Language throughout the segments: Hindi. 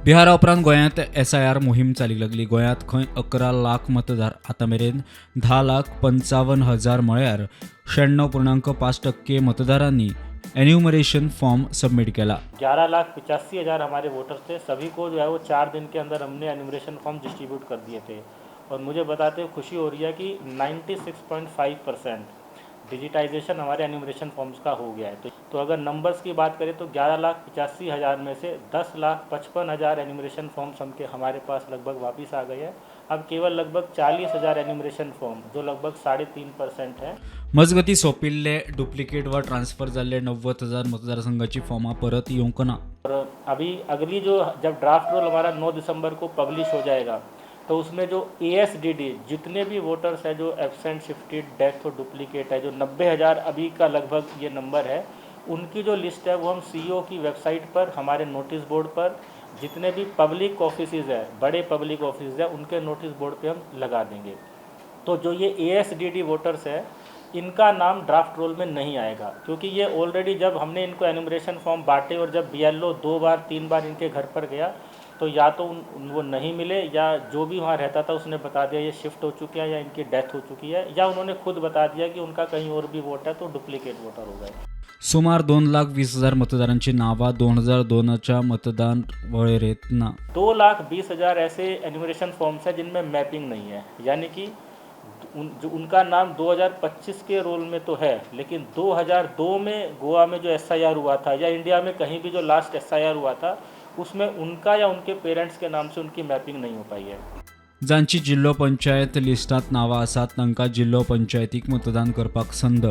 बिहारा उपरांत गोंयांत SIR मोहीम चालीक लागली. गोंयांत खंय 11 लाख मतदार आतां मेरेन 10,55,000 म्हळ्यार 96.5% मतदारांनी एन्यूमरेशन फॉर्म सबमिट केला. 11,85,000 हमारे वोटर्स थे. सभी को जो है वो 4 दिन के अंदर हमने एन्यूमरेशन फॉर्म डिस्ट्रीब्यूट कर दिए थे और मुझे बताते हुए खुशी हो रही है कि 96.5% डिजिटाइजेशन हमारे एन्यूमरेशन फॉर्म्स का हो गया है. तो अगर नंबर्स की बात करें तो 11,85,000 में से 10,55,000 एन्यूमरेशन फॉर्म्स हमारे पास लगभग वापस आ गए हैं. अब केवल लगभग 40,000 एन्यूमरेशन फॉर्म जो लगभग 3.5% है. मजगतीं सोंपिल्ले डुप्लिकेट वा ट्रांसफर जाल्ले 90,000 मतदारसंघाची फॉर्मां परत येवंक ना. और अभी अगली जो जब ड्राफ्ट रोल हमारा 9 दिसंबर को पब्लिश हो जाएगा तो उसमें जो ASDD जितने भी वोटर्स हैं जो एब्सेंट, शिफ्टेड, डेथ और डुप्लीकेट है, जो 90,000 अभी का लगभग ये नंबर है, उनकी जो लिस्ट है वो हम CEO की वेबसाइट पर, हमारे नोटिस बोर्ड पर, जितने भी पब्लिक ऑफिसेज है, बड़े पब्लिक ऑफिस है, उनके नोटिस बोर्ड पे हम लगा देंगे. तो जो ये ASDD वोटर्स है इनका नाम ड्राफ्ट रोल में नहीं आएगा, क्योंकि ये ऑलरेडी जब हमने इनको एन्यूमरेशन फॉर्म बांटे और जब BLO 2 बार 3 बार इनके घर पर गया तो या तो वो नहीं मिले या जो भी वहाँ रहता था उसने बता दिया ये शिफ्ट हो चुके हैं या इनकी डेथ हो चुकी है, या उन्होंने खुद बता दिया कि उनका कहीं और भी वोट है तो डुप्लीकेट वोटर हो गए. सुमार 2,20,000 मतदारांची नावां 2002च्या मतदान वळेरेंत ना. 2,20,000 ऐसे एन्यूमरेशन फॉर्म्स हैं जिनमें मैपिंग नहीं है, यानी कि उनका नाम 2025 के रोल में तो है, लेकिन 2002 में गोवा में जो SIR हुआ था या इंडिया में कहीं भी जो लास्ट SIR हुआ था उसमें उनका या उनके पेरेंट्स के नाम से उनकी मैपिंग नहीं हो पाई है. जांची जिल्लो पंचायत लिस्टांत नावां आसात तांकां जिल्लो पंचायतीक मतदान करपाक संद.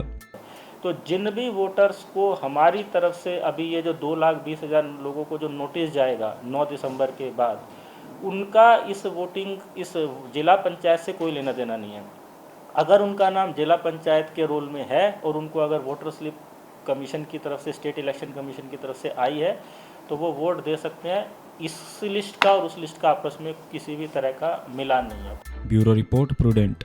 तो जिन भी वोटर्स को हमारी तरफ से अभी ये जो 2,20,000 लोगों को जो नोटिस जाएगा 9 दिसंबर के बाद, उनका इस जिला पंचायत से कोई लेना देना नहीं है. अगर उनका नाम जिला पंचायत के रोल में है और उनको अगर वोटर स्लिप कमीशन की तरफ से, स्टेट इलेक्शन कमीशन की तरफ से आई है तो वो वोट दे सकते हैं. इस लिस्ट का और उस लिस्ट का आपस में किसी भी तरह का मिलान नहीं है. Bureau report prudent.